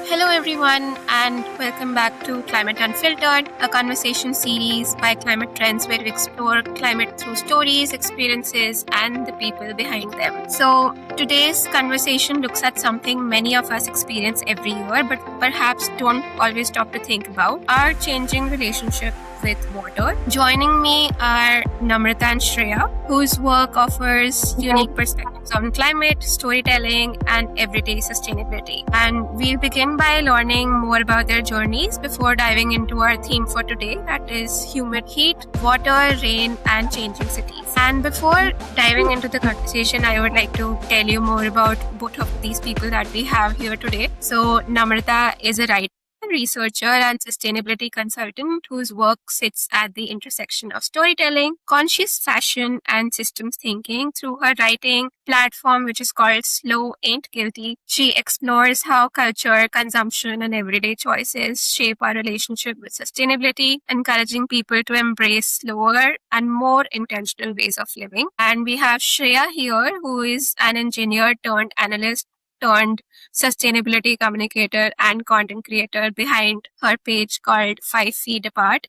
Hello, everyone, and welcome back to Climate Unfiltered, a conversation series by Climate Trends where we explore climate through stories, experiences, and the people behind them. So, today's conversation looks at something many of us experience every year, but perhaps don't always stop to think about our changing relationship with water. Joining me are Namrata and Shreya, whose work offers unique perspectives on climate, storytelling, and everyday sustainability. And we'll begin by learning more about their journeys before diving into our theme for today, that is humid heat, water, rain, and changing cities. And before diving into the conversation, I would like to tell you more about both of these people that we have here today. So, Namrata is a writer, researcher, and sustainability consultant whose work sits at the intersection of storytelling, conscious fashion, and systems thinking. Through her writing platform, which is called Slow Ain't Guilty, she explores how culture, consumption, and everyday choices shape our relationship with sustainability, encouraging people to embrace slower and more intentional ways of living. And we have Shreya here, who is an engineer turned analyst turned sustainability communicator and content creator behind her page called 5 Feet Apart,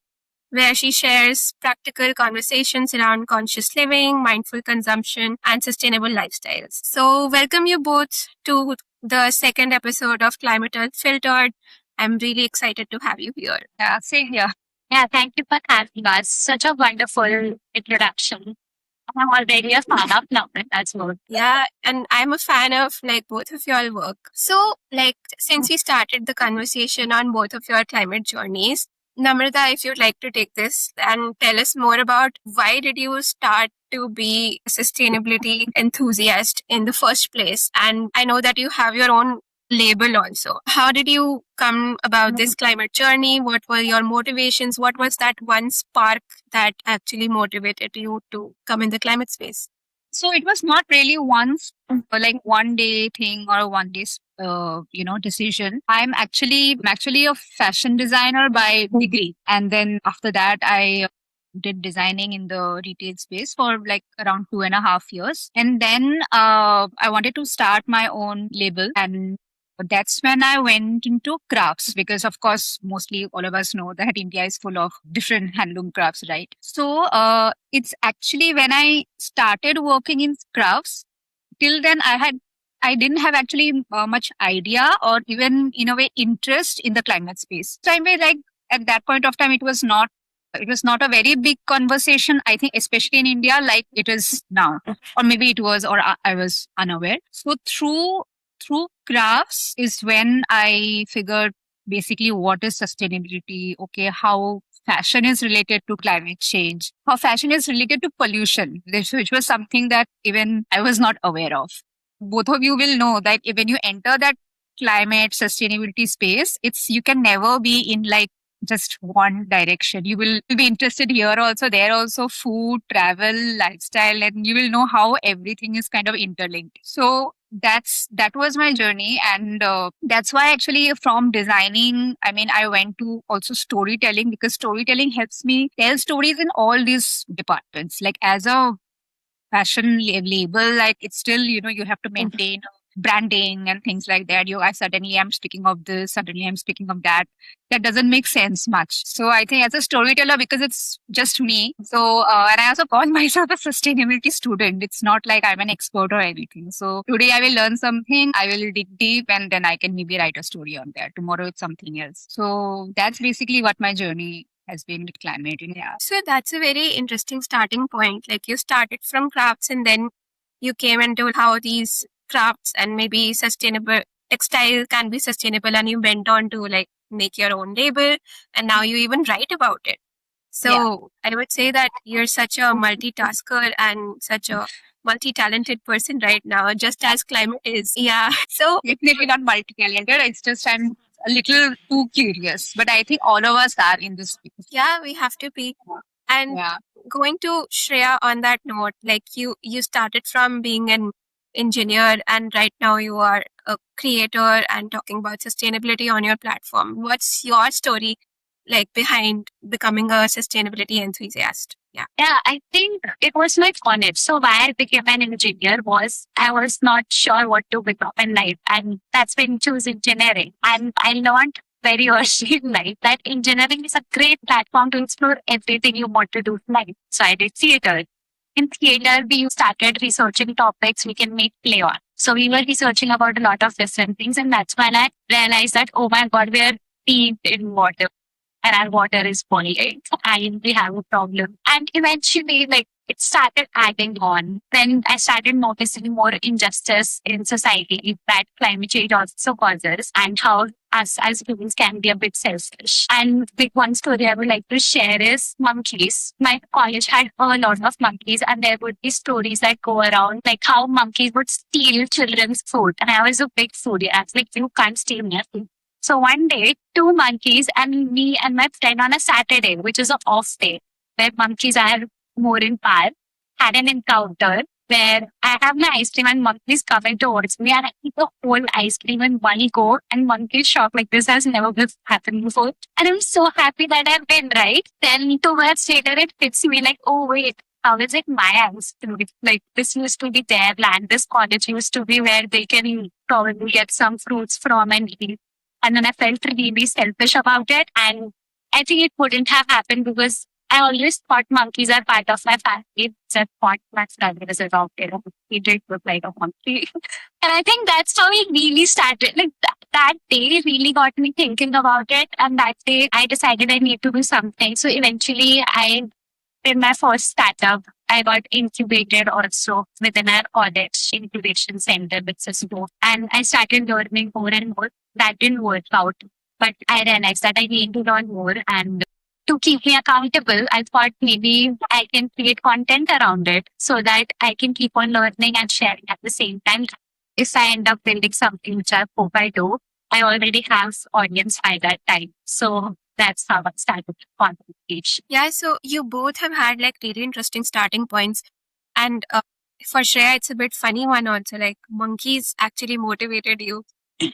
where she shares practical conversations around conscious living, mindful consumption, and sustainable lifestyles. So, welcome you both to the second episode of Climate Unfiltered. I'm really excited to have you here. Yeah, same here. Yeah, thank you for having us. Such a wonderful introduction. I'm already a fan of Navin as well. Yeah, and I'm a fan of like both of your work. So, like, since we started the conversation on both of your climate journeys, Namrata, if you'd like to take this and tell us more about why did you start to be a sustainability enthusiast in the first place? And I know that you have your own label also. How did you come about this climate journey? What were your motivations? What was that one spark that actually motivated you to come in the climate space? So it was not really like one day thing or a one day decision. I'm actually a fashion designer by degree, and then after that I did designing in the retail space for like around 2.5 years, and then I wanted to start my own label, and that's when I went into crafts, because of course mostly all of us know that India is full of different handloom crafts, right? So it's actually when I started working in crafts. Till then I didn't have actually much idea or even in a way interest in the climate space. So I mean, like at that point of time it was not a very big conversation, I think, especially in India, like it is now, or maybe it was, or I was unaware. So through crafts is when I figured basically what is sustainability, okay, how fashion is related to climate change, how fashion is related to pollution, which was something that even I was not aware of. Both of you will know that when you enter that climate sustainability space, it's you can never be in like just one direction. You will be interested here also, there also, food, travel, lifestyle, and you will know how everything is kind of interlinked. So that was my journey, and that's why actually from designing, I mean, I went to also storytelling, because storytelling helps me tell stories in all these departments. Like as a fashion label, like it's still, you have to maintain branding and things like that. I suddenly am speaking of this, suddenly I'm speaking of that. That doesn't make sense much. So I think as a storyteller, because it's just me, so and I also call myself a sustainability student. It's not like I'm an expert or anything. So today I will learn something, I will dig deep, and then I can maybe write a story on that. Tomorrow it's something else. So that's basically what my journey has been with climate in India. So that's a very interesting starting point. Like you started from crafts and then you came into how these crafts and maybe sustainable textile can be sustainable, and you went on to like make your own label and now you even write about it. So I would say that you're such a multitasker and such a multi-talented person right now, just as climate is. Yeah. So Definitely not multi-talented. It's just I'm a little too curious. But I think all of us are in this space. yeah, we have to be. And Yeah. going to Shreya on that note, like you started from being an engineer and right now you are a creator and talking about sustainability on your platform. What's your story? like behind becoming a sustainability enthusiast? Yeah. Yeah, I think it was my college. So why I became an engineer was I was not sure what to become in life. And that's when I chose engineering. And I learned very early in life that engineering is a great platform to explore everything you want to do in life. So I did theater. In theater, we started researching topics we can make play on. So we were researching about a lot of different things. And that's when I realized that, oh my God, we are deep in water and our water is polluted and we have a problem. And eventually, like it started adding on. Then I started noticing more injustice in society that climate change also causes and how us as humans can be a bit selfish. And big one story I would like to share is monkeys. My college had a lot of monkeys and there would be stories that go around like how monkeys would steal children's food. And I was a big foodie. I was like, you can't steal my food. So one day, two monkeys and me and my friend on a Saturday, which is an off day, where monkeys are more in power, had an encounter where I have my ice cream and monkeys coming towards me and I eat the whole ice cream in one go and monkeys shocked like this has never happened before. And I'm so happy that I've been right. Then 2 months later it hits me like, oh wait, how is it my ice cream? Like this used to be their land. This college used to be where they can probably get some fruits from and eat. And then I felt really selfish about it. And I think it wouldn't have happened because I always thought monkeys are part of my family. So I thought my brother is a dog. He did look like a monkey. And I think that's how it really started. Like that day really got me thinking about it. And that day I decided I need to do something. So eventually I did my first startup. I got incubated also within our college incubation center with Cisco. And I started learning more and more. That didn't work out. But I realized that I need to learn more. And to keep me accountable, I thought maybe I can create content around it so that I can keep on learning and sharing at the same time. If I end up building something which I hope I do, I already have audience by that time. So that's how I started content creation. Yeah, so you both have had like really interesting starting points. And for Shreya, it's a bit funny one also. Like monkeys actually motivated you.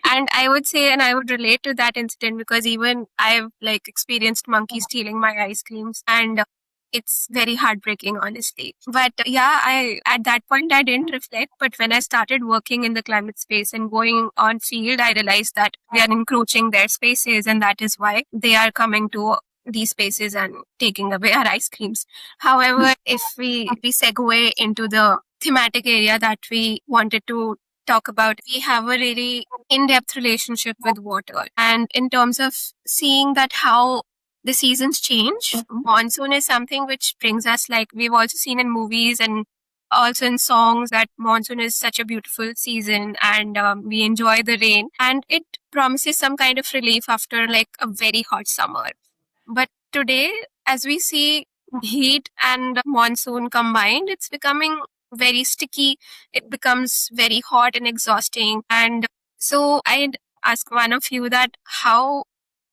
And I would say, and I would relate to that incident because even I've like experienced monkeys stealing my ice creams and it's very heartbreaking, honestly. But yeah, at that point I didn't reflect. But when I started working in the climate space and going on field, I realized that we are encroaching their spaces and that is why they are coming to these spaces and taking away our ice creams. However, if we segue into the thematic area that we wanted to talk about, we have a really in-depth relationship with water. And in terms of seeing that how the seasons change, monsoon is something which brings us, like we've also seen in movies and also in songs, that monsoon is such a beautiful season and we enjoy the rain and it promises some kind of relief after like a very hot summer. But today, as we see heat and monsoon combined, it's becoming very sticky. It becomes very hot and exhausting. And so I'd ask one of you that how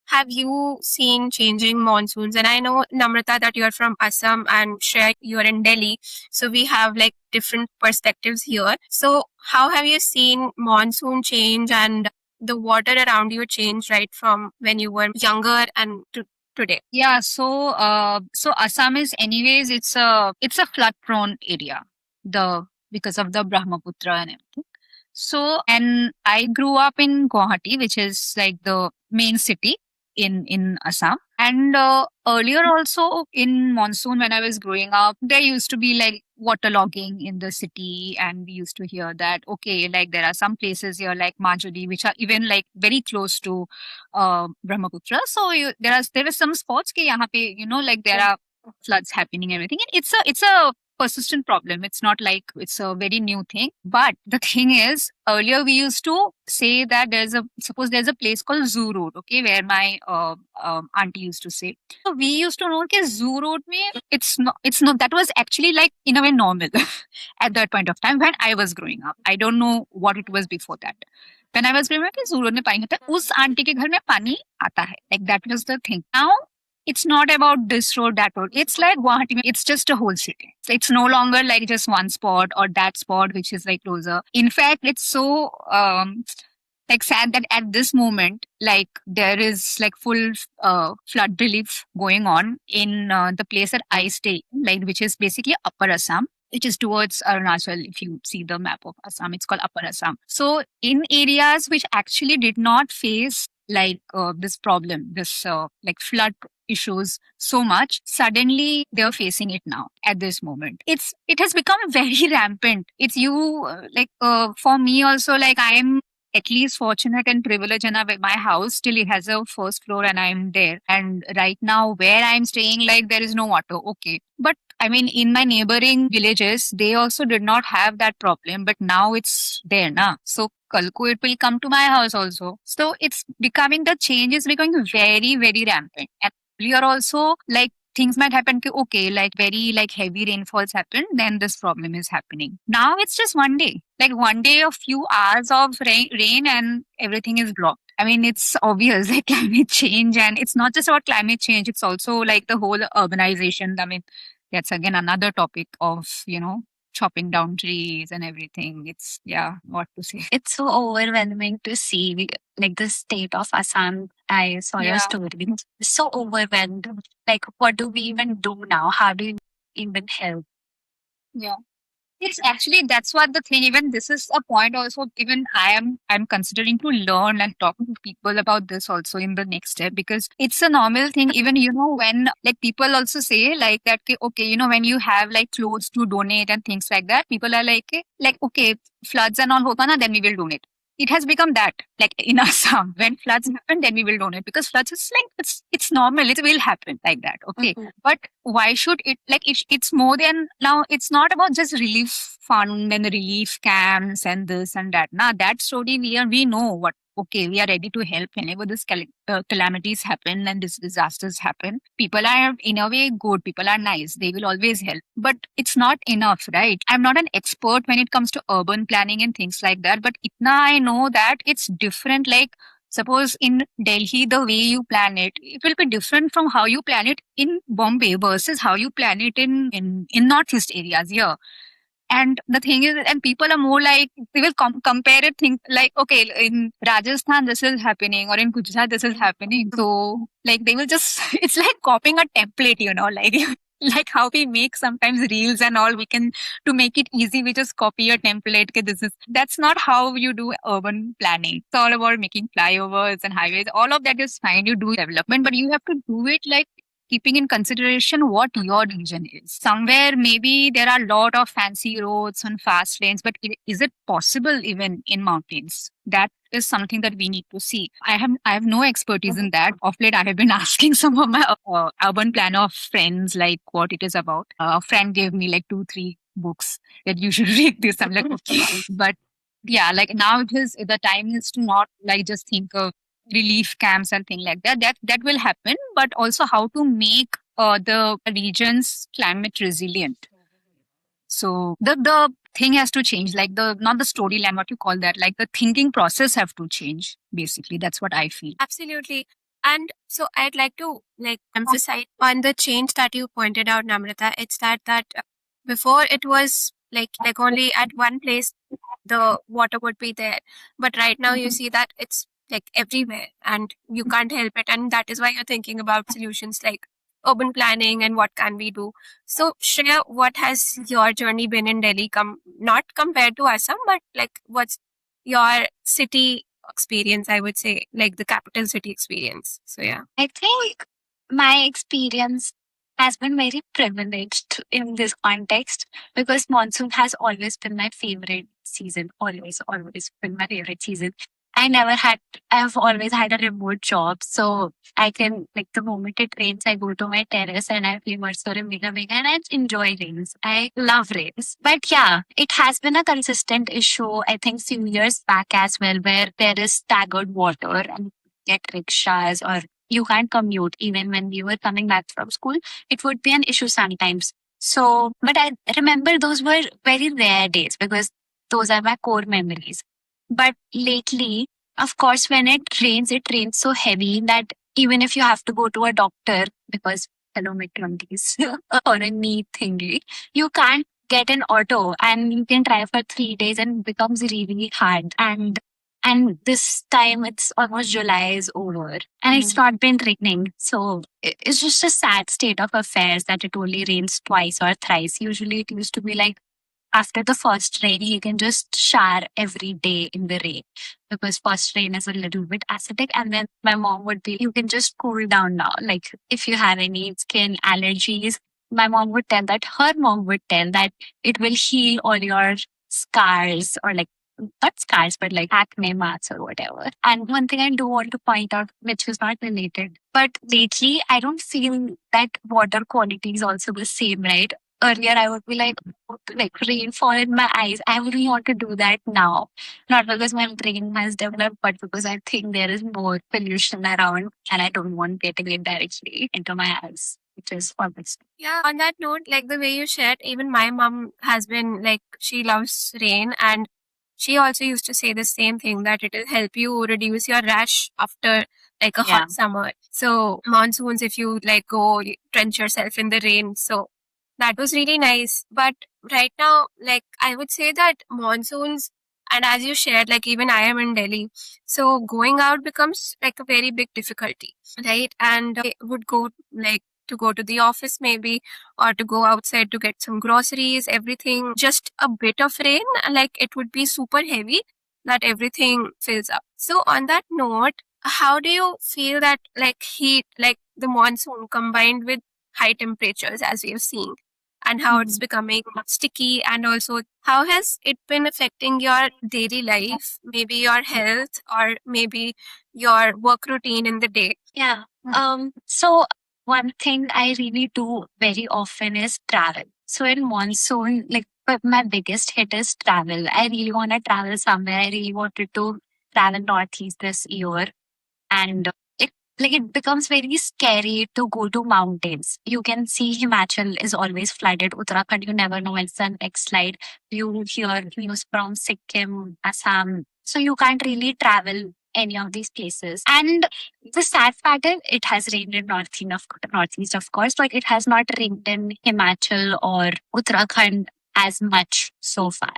have you seen changing monsoons? And I know, Namrata, that you're from Assam and Shreya, you're in Delhi. So we have like different perspectives here. So how have you seen monsoon change and the water around you change right from when you were younger and to today? Yeah, so Assam is anyways it's a flood prone area. Because of the Brahmaputra and everything. So and I grew up in Guwahati, which is like the main city in Assam. And earlier also in monsoon when I was growing up, there used to be like waterlogging in the city, and we used to hear that okay, like there are some places here like Majuli, which are even like very close to Brahmaputra. So there were some spots ke yahan pe, like there are floods happening and everything. And it's a persistent problem. It's not like it's a very new thing. But the thing is, earlier we used to say that suppose there's a place called Zoo Road, okay, where my auntie used to say. So we used to know that Zoo Road it's not, that was actually like in a way normal at that point of time when I was growing up. I don't know what it was before that. When I was growing up, Zoo Road में पानी आता है, उस aunty के घर में पानी आता है. Like that was the thing. Now it's not about this road, that road. It's like Guwahati, it's just a whole city. So it's no longer like just one spot or that spot, which is like closer. In fact, it's so like sad that at this moment, like there is like full flood relief going on in the place that I stay, like which is basically Upper Assam, which is towards Arunachal. If you see the map of Assam, it's called Upper Assam. So in areas which actually did not face like this problem, this like flood issues so much, suddenly they're facing it now at this moment. It has become very rampant. It's you like for me also, like I am at least fortunate and privileged enough at my house still it has a first floor and I'm there, and right now where I'm staying, like there is no water, okay, but I mean in my neighboring villages they also did not have that problem, but now it's there now. So kalko it will come to my house also. So it's becoming, the change is becoming very very rampant. And earlier also, like things might happen ki, okay, like very like heavy rainfalls happen, then this problem is happening. Now it's just one day, like one day, a few hours of rain and everything is blocked. I mean, it's obvious like climate change, and it's not just about climate change, it's also like the whole urbanization. I mean, that's again another topic of, chopping down trees and everything. It's, yeah, what to say. It's so overwhelming to see like the state of Assam. I saw your Yeah. story. It's so overwhelmed. Like, what do we even do now? How do we even help? Yeah. It's actually, that's what the thing. Even this is a point also. Even I'm considering to learn and talk to people about this also in the next step, because it's a normal thing. Even when like people also say like that, okay, when you have like clothes to donate and things like that, people are like okay, floods and all hoga na, then we will donate. It has become that, like in Assam, when floods happen, then we will donate, because floods is like it's normal. It will happen like that. Okay, but why should it, like if it's more than, now it's not about just relief fund and the relief camps and this and that. Now that story, we know what, okay, we are ready to help whenever this calamities happen and these disasters happen. People are in a way good, people are nice, they will always help, but it's not enough, right? I'm not an expert when it comes to urban planning and things like that, but itna I know that it's different. Like suppose in Delhi, the way you plan it, it will be different from how you plan it in Bombay versus how you plan it in northeast areas here. And the thing is, and people are more like, they will compare it, think like, okay, in Rajasthan this is happening, or in Gujarat this is happening. So like they will just, it's like copying a template, like like how we make sometimes reels and all, we can, to make it easy, we just copy a template. Okay, that's not how you do urban planning. It's all about making flyovers and highways. All of that is fine. You do development, but you have to do it like keeping in consideration what your region is. Somewhere maybe there are a lot of fancy roads and fast lanes, but is it possible even in mountains? That is something that we need to see. I have no expertise in that. Of late, I have been asking some of my urban planner friends like what it is about. A friend gave me like 2-3 books that you should read this. I'm like, okay, but yeah, like now the time is to not like just think of relief camps and things like that. That will happen, but also how to make the regions climate resilient. So the thing has to change, like the, not the storyline, what you call that, like the thinking process have to change. Basically, that's what I feel. Absolutely. And so I'd like to like emphasize on the change that you pointed out, Namrata. It's that before it was like only at one place the water would be there, but right now you see that it's like everywhere and you can't help it, and that is why you're thinking about solutions like urban planning and what can we do. So Shreya, what has your journey been in Delhi, not compared to Assam, but like what's your city experience, I would say, like the capital city experience. So yeah. I think my experience has been very privileged in this context because monsoon has always been my favorite season. Always been my favorite season. I've always had a remote job. So I can, like, the moment it rains, I go to my terrace and I feel and I enjoy rains. I love rains. But yeah, it has been a consistent issue, I think, few years back as well, where there is staggered water and get rickshaws or you can't commute. Even when we were coming back from school, it would be an issue sometimes. So, but I remember those were very rare days because those are my core memories. But lately, of course, when it rains so heavy that even if you have to go to a doctor because hello mid-20s or a knee thingy, you can't get an auto and you can drive for 3 days and it becomes really hard. And And this time it's almost July is over and it's not been raining. So it's just a sad state of affairs that it only rains twice or thrice. Usually it used to be like after the first rain, you can just shower every day in the rain because first rain is a little bit acidic. And then my mom would be, you can just cool down now. Like if you have any skin allergies, my mom would tell that her mom would tell that it will heal all your scars or like not scars, but like acne marks or whatever. And one thing I do want to point out, which is not related, but lately I don't feel that water quality is also the same, right? Earlier I would be like rainfall in my eyes. I wouldn't want to do that now. Not because my brain has developed, but because I think there is more pollution around and I don't want getting it directly into my eyes, which is obvious. Yeah, on that note, like the way you shared, even my mom has been like, she loves rain, and she also used to say the same thing, that it will help you reduce your rash after like a Yeah. hot summer. So monsoons, if you like go trench yourself in the rain. So that was really nice. But right now, like I would say that monsoons, and as you shared, like even I am in Delhi, so going out becomes like a very big difficulty, right? And I would go like to go to the office maybe, or to go outside to get some groceries, everything. Just a bit of rain, like it would be super heavy that everything fills up. So on that note, how do you feel that like heat, like the monsoon combined with high temperatures as we have seen, and how it's becoming sticky, and also how has it been affecting your daily life, maybe your health or maybe your work routine in the day? Yeah. So one thing I really do very often is travel. So in monsoon, like but my biggest hit is travel. I really want to travel somewhere. I really wanted to travel northeast this year, and it like it becomes very scary to go to mountains. You can see Himachal is always flooded. Uttarakhand, you never know when it's the next slide. You hear news from Sikkim, Assam, so you can't really travel any of these places. And the sad part is it has rained in northeast, of course, but it has not rained in Himachal or Uttarakhand as much so far.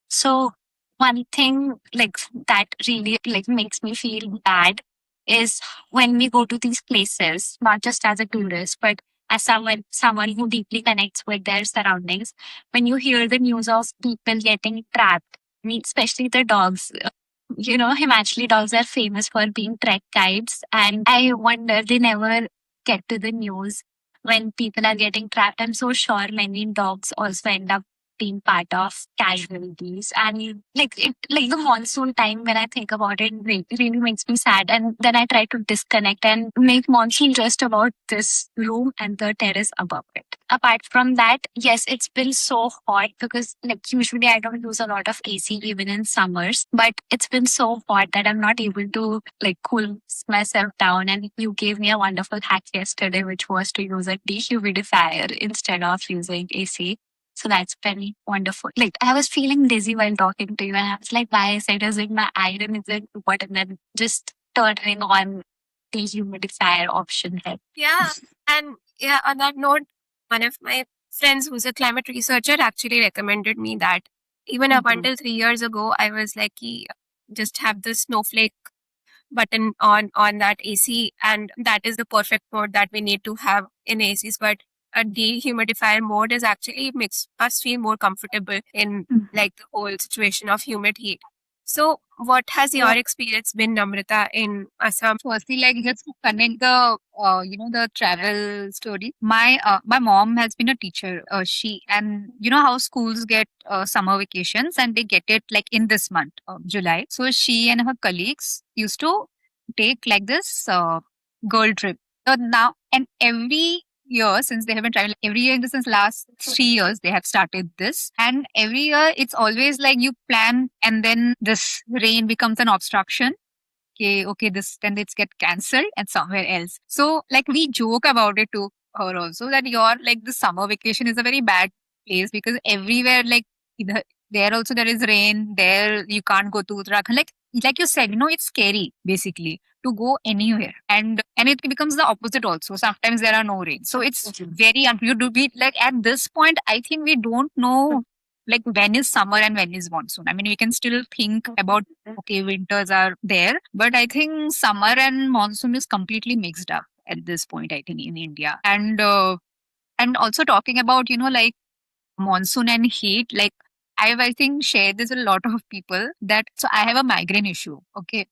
So one thing like that really like makes me feel bad is when we go to these places, not just as a tourist, but as someone who deeply connects with their surroundings, when you hear the news of people getting trapped, I mean, especially the dogs. Himachali dogs are famous for being trek guides, and I wonder they never get to the news when people are getting trapped. I'm so sure many dogs also end up being part of casualties. And like the monsoon time, when I think about it, it really makes me sad. And then I try to disconnect and make monsoon just about this room and the terrace above it. Apart from that, yes, it's been so hot because like usually I don't use a lot of AC even in summers, but it's been so hot that I'm not able to like cool myself down. And you gave me a wonderful hack yesterday, which was to use a dehumidifier instead of using AC. So that's been wonderful. Like I was feeling dizzy while talking to you, and I was like, "Why is it? Is it my iron? Is it what?" And then just turning on the humidifier option helped. Yeah. And yeah, on that note, one of my friends who's a climate researcher actually recommended me that even up Mhm. until 3 years ago, I was like, just have the snowflake button on that AC, and that is the perfect mode that we need to have in ACs. But a dehumidifier mode is actually makes us feel more comfortable in like the whole situation of humid heat. So what has your experience been, Namrata, in Assam? Firstly, like just to connect the the travel story. My mom has been a teacher. She and you know how schools get summer vacations and they get it like in this month, July. So she and her colleagues used to take like this girl trip. So now and every year since they have been traveling every year since last 3 years they have started this, and every year it's always like you plan and then this rain becomes an obstruction. Okay, this then it's get cancelled and somewhere else. So like we joke about it to her also that your like the summer vacation is a very bad place because everywhere like either there also there is rain, there you can't go to Uttarakhand. Like you said, it's scary basically to go anywhere. And it becomes the opposite also. Sometimes there are no rain. So it's very you do be like at this point, I think we don't know like when is summer and when is monsoon. I mean, we can still think about, okay, winters are there, but I think summer and monsoon is completely mixed up at this point, I think, in India. And also talking about, like monsoon and heat, like I think shared this with a lot of people that, so I have a migraine issue. Okay.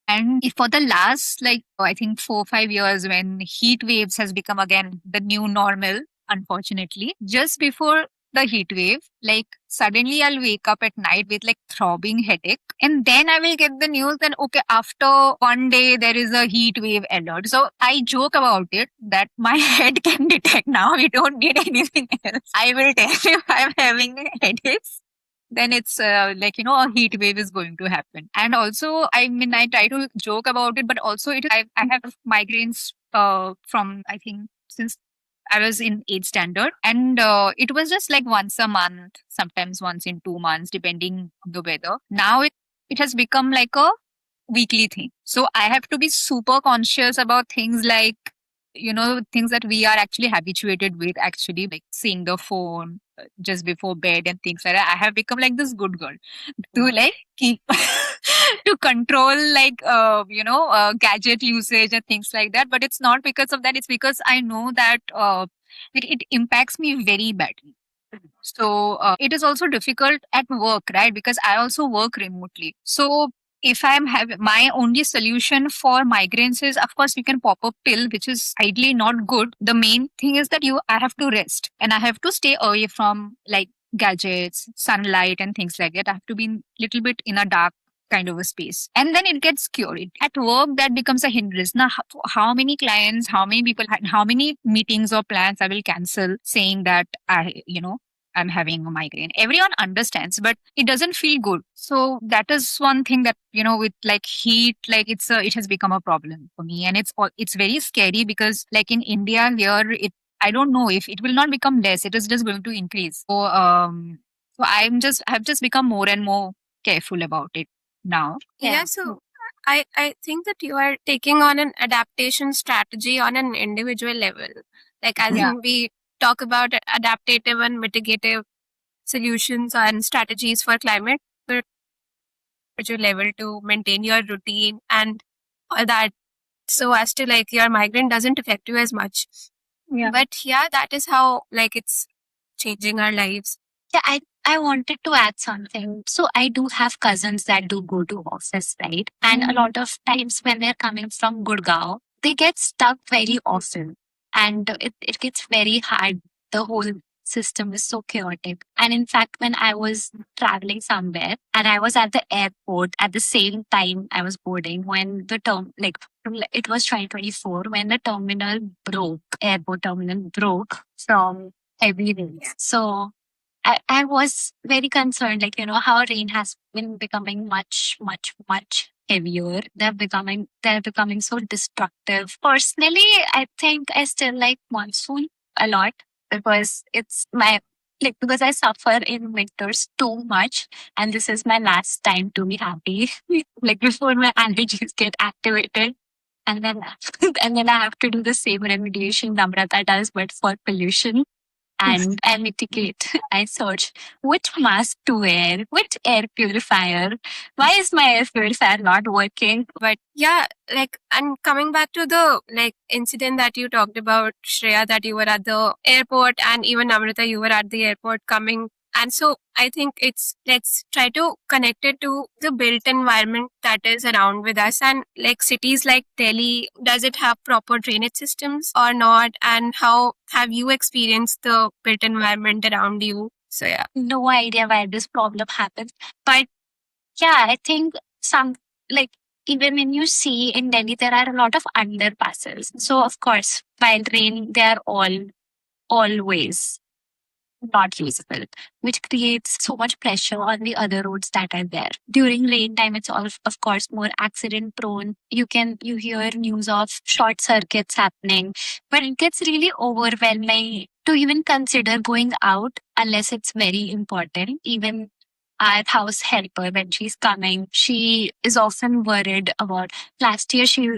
And if for the last, like, I think 4 or 5 years, when heat waves has become again the new normal, unfortunately, just before the heat wave, like suddenly I'll wake up at night with like throbbing headache. And then I will get the news that, okay, after one day, there is a heat wave alert. So I joke about it that my head can detect now. We don't need anything else. I will tell if I'm having headaches, then it's like, a heat wave is going to happen. And also, I mean, I try to joke about it, but also I have migraines from, I think, since I was in 8th standard. And it was just like once a month, sometimes once in 2 months, depending on the weather. Now it has become like a weekly thing. So I have to be super conscious about things like, things that we are actually habituated with, actually, like seeing the phone just before bed and things like that. I have become like this good girl to like keep to control like gadget usage and things like that. But it's not because of that. It's because I know that it impacts me very badly. So it is also difficult at work, right? Because I also work remotely. So if I'm having, my only solution for migraines is, of course, you can pop a pill, which is ideally not good. The main thing is that I have to rest and I have to stay away from like gadgets, sunlight, and things like that. I have to be a little bit in a dark kind of a space, and then it gets cured. At work, that becomes a hindrance. Now, how many clients, how many people, how many meetings or plans I will cancel saying that I'm having a migraine. Everyone understands, but it doesn't feel good. So that is one thing that, with like heat, like it has become a problem for me. And it's very scary because like in India here, I don't know if it will not become less. It is just going to increase. So I've just become more and more careful about it now. Yeah, so I think that you are taking on an adaptation strategy on an individual level. Like as Yeah. in we talk about adaptative and mitigative solutions and strategies for climate, but individual level to maintain your routine and all that, so as to like your migraine doesn't affect you as much. Yeah. But yeah, that is how like it's changing our lives. Yeah, I wanted to add something. So I do have cousins that do go to office, right? And a lot of times when they're coming from Gurgaon, they get stuck very often. And it gets very hard. The whole system is so chaotic. And in fact, when I was traveling somewhere and I was at the airport at the same time I was boarding, when the it was 2024 when the airport terminal broke from heavy rains. So I was very concerned, like, how rain has been becoming much, much, much heavier. They're becoming so destructive. Personally, I think I still like monsoon a lot because it's because I suffer in winters too much and this is my last time to be happy. Like before my allergies get activated. And then and then I have to do the same remediation Namrata does, but for pollution. And I mitigate. I search which mask to wear, which air purifier. Why is my air purifier not working? But yeah, like, and coming back to the like incident that you talked about, Shreya, that you were at the airport, and even Amrita, you were at the airport coming. And so I think let's try to connect it to the built environment that is around with us. And like cities like Delhi, does it have proper drainage systems or not? And how have you experienced the built environment around you? So yeah. No idea why this problem happens. But yeah, I think even when you see in Delhi, there are a lot of underpasses. So of course, while raining, they are always not visible, which creates so much pressure on the other roads that are there. During rain time, it's all, of course, more accident prone. You hear news of short circuits happening, but it gets really overwhelming to even consider going out unless it's very important. Even our house helper, when she's coming, she is often worried about. Last year, she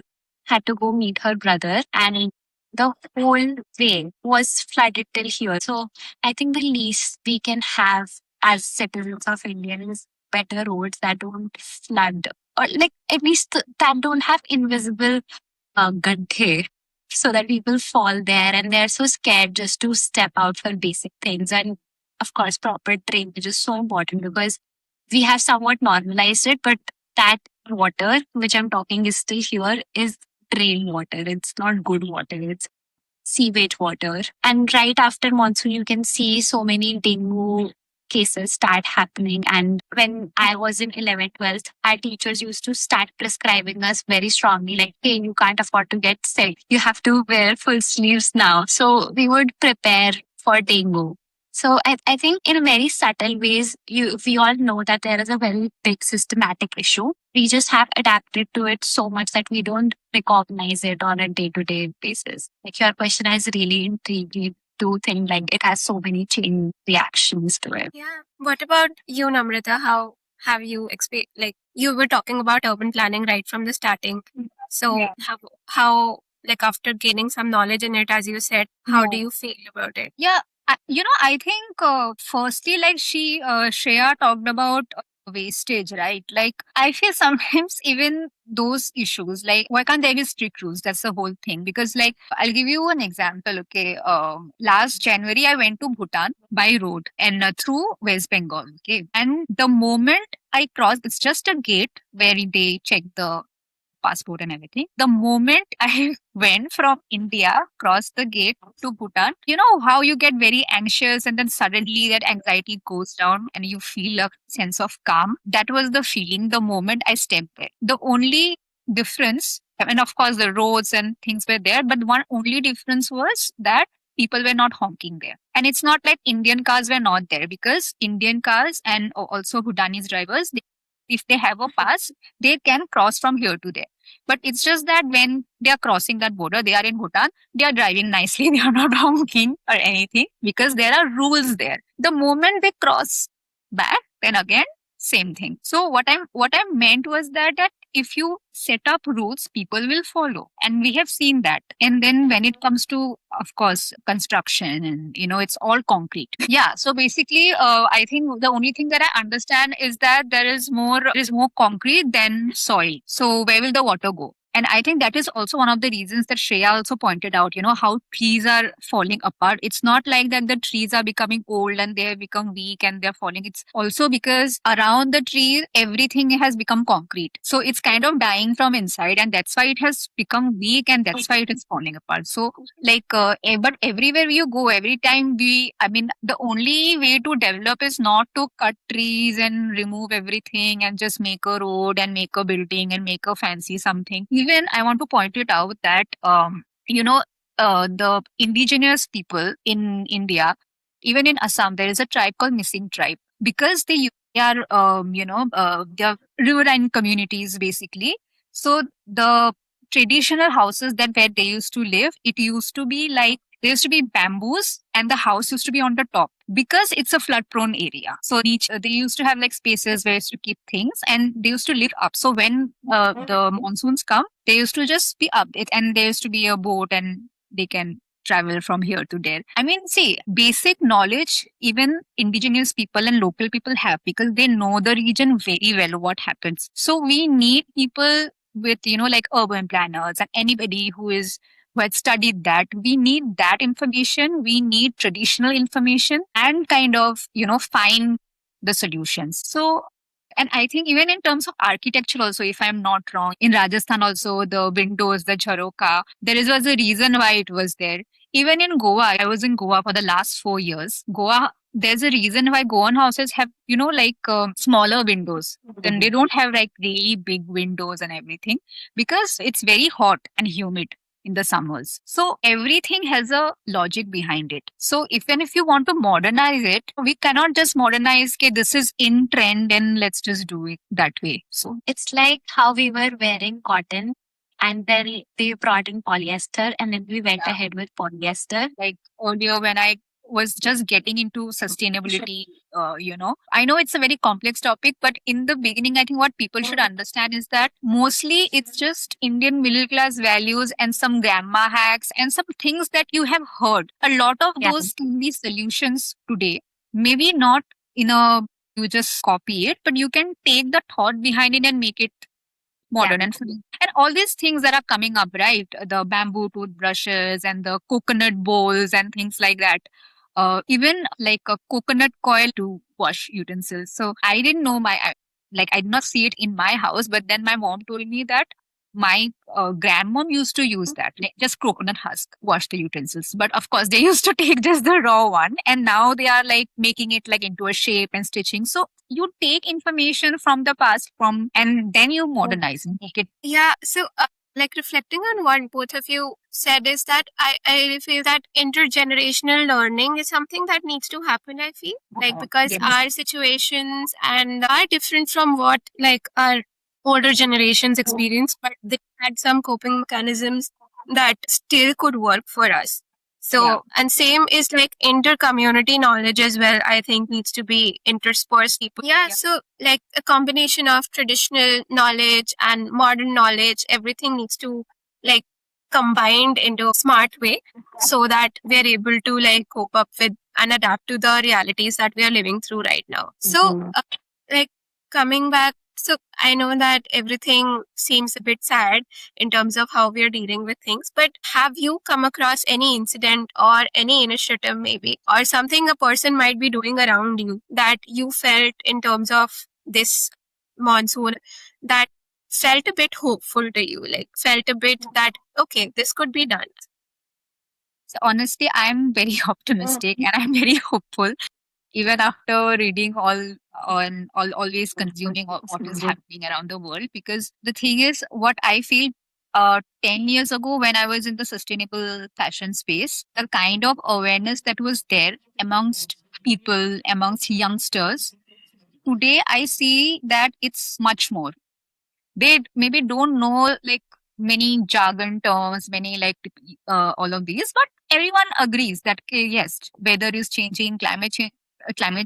had to go meet her brother, and the whole way was flooded till here. So I think the least we can have as citizens of India is better roads that don't flood, or like at least that don't have invisible gadhe, so that people fall there and they're so scared just to step out for basic things. And of course, proper drainage is so important because we have somewhat normalized it, but that water which I'm talking is still here is drain water. It's not good water. It's sewage water. And right after monsoon, you can see so many dengue cases start happening. And when I was in 11th, 12th, our teachers used to start prescribing us very strongly, like, hey, you can't afford to get sick. You have to wear full sleeves now. So we would prepare for dengue. So I think in very subtle ways, we all know that there is a very big systematic issue. We just have adapted to it so much that we don't recognize it on a day-to-day basis. Like your question has really intrigued me to think like it has so many chain reactions to it. Yeah. What about you, Namrata? How have you like you were talking about urban planning right from the starting. So Yeah. how like after gaining some knowledge in it, as you said, how do Yeah. you feel about it? Yeah, I think firstly, like Shreya talked about wastage, right? Like, I feel sometimes even those issues, like, why can't there be strict rules? That's the whole thing. Because, like, I'll give you an example, okay? Last January, I went to Bhutan by road and through West Bengal, okay? And the moment I crossed, it's just a gate where they check the passport and everything. The moment I went from India, crossed the gate to Bhutan, you know how you get very anxious and then suddenly that anxiety goes down and you feel a sense of calm? That was the feeling the moment I stepped there. The only difference, and of course the roads and things were there, but one only difference was that people were not honking there. And it's not like Indian cars were not there, because Indian cars and also Bhutanese drivers, if they have a pass, they can cross from here to there. But it's just that when they are crossing that border, they are in Bhutan, they are driving nicely, they are not honking or anything, because there are rules there. The moment they cross back, then again, same thing. So what I meant was that if you set up rules, people will follow. And we have seen that. And then when it comes to, of course, construction and, it's all concrete. Yeah. So basically, I think the only thing that I understand is that there is more concrete than soil. So where will the water go? And I think that is also one of the reasons that Shreya also pointed out, how trees are falling apart. It's not like that the trees are becoming old and they have become weak and they're falling. It's also because around the tree, everything has become concrete. So it's kind of dying from inside, and that's why it has become weak and that's why it is falling apart. So but everywhere you go, every time the only way to develop is not to cut trees and remove everything and just make a road and make a building and make a fancy something. Even I want to point it out that, the indigenous people in India, even in Assam, there is a tribe called Missing Tribe, because they are, they are riverine communities basically. So the traditional houses that where they used to live, it used to be like, there used to be bamboos and the house used to be on the top, because it's a flood prone area. So they used to have like spaces where to keep things, and they used to live up. So when the monsoons come, they used to just be up and there used to be a boat and they can travel from here to there. I mean, see, basic knowledge, even indigenous people and local people have, because they know the region very well, what happens. So we need people with, like urban planners and anybody who had studied that. We need that information. We need traditional information and kind of, find the solutions. So, and I think even in terms of architecture also, if I'm not wrong, in Rajasthan also, the windows, the jharoka, was a reason why it was there. Even in Goa, I was in Goa for the last 4 years. Goa, there's a reason why Goan houses have, smaller windows. Then they don't have like really big windows and everything, because it's very hot and humid in the summers. So everything has a logic behind it. So if you want to modernize it, we cannot just modernize, okay, this is in trend and let's just do it that way. So It's like how we were wearing cotton and then they brought in polyester and then we went ahead with polyester. like earlier when I was just getting into sustainability, I know it's a very complex topic, but in the beginning, I think what people should understand is that mostly it's just Indian middle class values and some grandma hacks and some things that you have heard. A lot of Yeah. those can be solutions today. Maybe not you just copy it, but you can take the thought behind it and make it modern and free. And all these things that are coming up, right? The bamboo toothbrushes and the coconut bowls and things like that. Even like a coconut coil to wash utensils. So I didn't know I did not see it in my house, but then my mom told me that my grandmom used to use that, like just coconut husk, wash the utensils. But of course, they used to take just the raw one, and now they are like making it like into a shape and stitching. So you take information from the past and then you modernize and make it. Yeah. So, like reflecting on what both of you said is that I feel that intergenerational learning is something that needs to happen. I feel like because Yes. our situations and are different from what like our older generations experienced, but they had some coping mechanisms that still could work for us. So, Yeah. and same is like inter-community knowledge as well, I think needs to be interspersed. People. Yeah, Yeah. so like a combination of traditional knowledge and modern knowledge, everything needs to like combined into a smart way so that we're able to like cope up with and adapt to the realities that we are living through right now. So, like coming back, so I know that everything seems a bit sad in terms of how we are dealing with things, but have you come across any incident or any initiative, maybe, or something a person might be doing around you that you felt in terms of this monsoon that felt a bit hopeful to you, like felt a bit that, okay, this could be done? So honestly, I'm very optimistic and I'm very hopeful, even after reading always consuming what is happening around the world. Because the thing is, what I feel 10 years ago when I was in the sustainable fashion space, the kind of awareness that was there amongst people, amongst youngsters, today I see that it's much more. They maybe don't know like many jargon terms, many like all of these, but everyone agrees that okay, yes, weather is changing, climate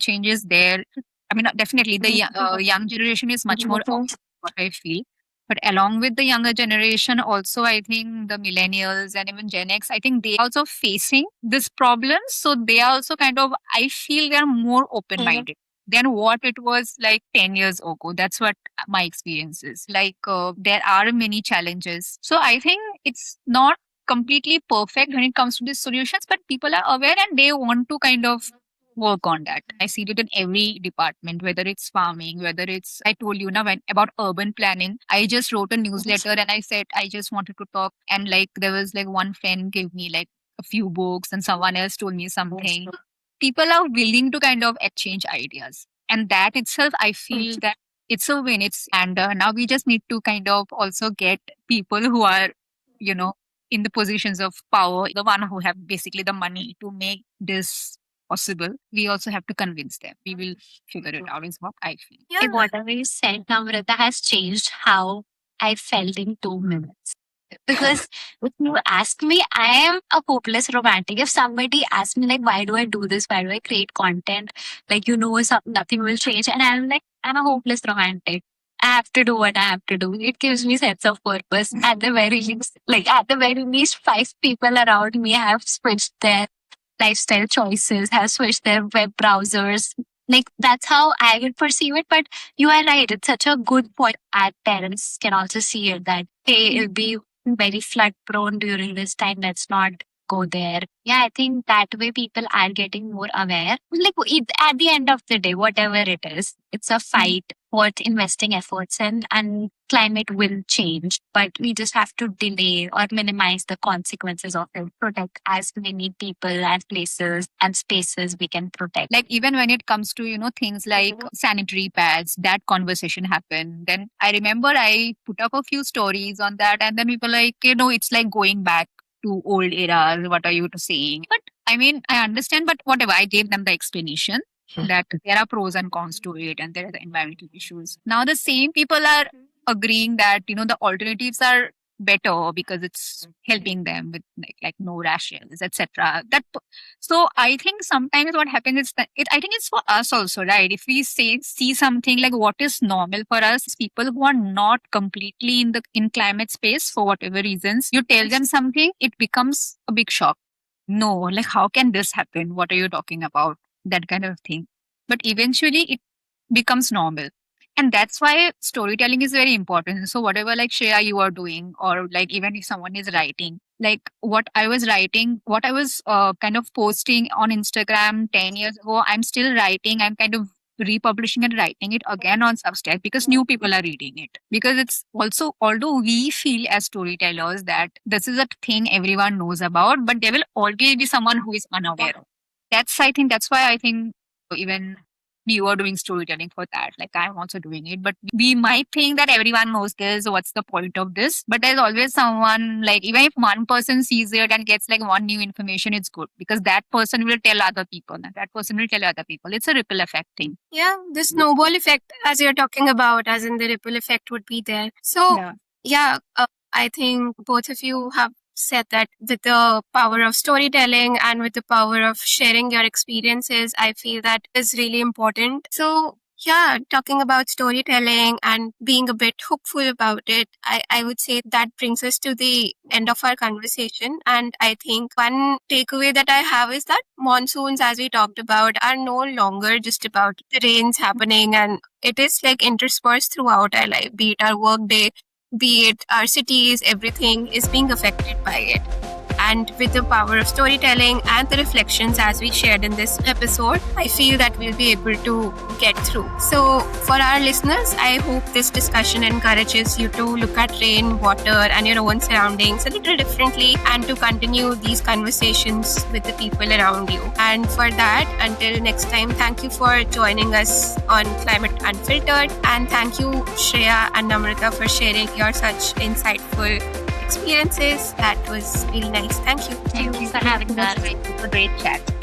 change is there. I mean, definitely the young generation is much more what I feel. But along with the younger generation, also I think the millennials and even Gen X, I think they are also facing this problem. So they are also kind of, I feel they're more open minded than what it was like 10 years ago. That's what my experience is. Like, there are many challenges. So I think it's not completely perfect when it comes to these solutions, but people are aware and they want to kind of work on that. I see it in every department, whether it's farming, whether it's, I told you now when about urban planning, I just wrote a newsletter and I said, I just wanted to talk. And like, there was like one friend gave me like a few books and someone else told me something. People are willing to kind of exchange ideas. And that itself, I feel that it's a win. And now we just need to kind of also get people who are, you know, in the positions of power, the one who have basically the money to make this possible. We also have to convince them. We will figure it out, is what I feel. Yeah. Like whatever you said, Namrata, has changed how I felt in 2 minutes. Because if you ask me, I am a hopeless romantic. If somebody asks me, like, why do I do this? Why do I create content? Like, nothing will change. And I'm like, I'm a hopeless romantic. I have to do what I have to do. It gives me sense of purpose. At the very least, at the very least, 5 people around me have switched their lifestyle choices, have switched their web browsers. Like that's how I would perceive it. But you are right. It's such a good point. Our parents can also see it that, hey, it'll be very flood prone during this time. Let's not go there. Yeah, I think that way people are getting more aware. At the end of the day, whatever it is, it's a fight worth investing efforts in, and climate will change. But we just have to delay or minimize the consequences of it, protect as many people and places and spaces we can protect. Like even when it comes to, things like sanitary pads, that conversation happened. Then I remember I put up a few stories on that and then people like, it's like going back to old eras. What are you saying? But I mean, I understand, but whatever. I gave them the explanation that there are pros and cons to it and there are the environmental issues. Now the same people are agreeing that, the alternatives are better because it's helping them with like no rashes, etc. So I think sometimes what happens is that I think it's for us also, right? If we see something like what is normal for us, people who are not completely in climate space for whatever reasons, you tell them something, it becomes a big shock. No, like how can this happen? What are you talking about? That kind of thing. but eventually it becomes normal. And that's why storytelling is very important. So whatever like Shreya you are doing, or like even if someone is writing, like what I was writing, what I was kind of posting on Instagram 10 years ago, I'm still writing. I'm kind of republishing and writing it again on Substack because new people are reading it. Because it's also, although we feel as storytellers that this is a thing everyone knows about, but there will always be someone who is unaware of. I think that's why I think even you are doing storytelling for that. Like I'm also doing it, but we might think that everyone knows this. What's the point of this? But there's always someone, like even if one person sees it and gets like one new information, it's good because that person will tell other people and that person will tell other people. It's a ripple effect thing. Yeah, the snowball effect, as you're talking about, as in the ripple effect would be there. So, I think both of you have said that with the power of storytelling and with the power of sharing your experiences, I feel that is really important. So, yeah, talking about storytelling and being a bit hopeful about it, I would say that brings us to the end of our conversation. And I think one takeaway that I have is that monsoons, as we talked about, are no longer just about the rains happening, and it is like interspersed throughout our life, be it our work day, be it our cities, everything is being affected by it. And with the power of storytelling and the reflections as we shared in this episode, I feel that we'll be able to get through. So for our listeners, I hope this discussion encourages you to look at rain, water, and your own surroundings a little differently and to continue these conversations with the people around you. And for that, until next time, thank you for joining us on Climate Unfiltered. And thank you, Shreya and Namrata, for sharing your such insightful experiences. That was really nice. Thank you. Thank you for having us. It was a great chat.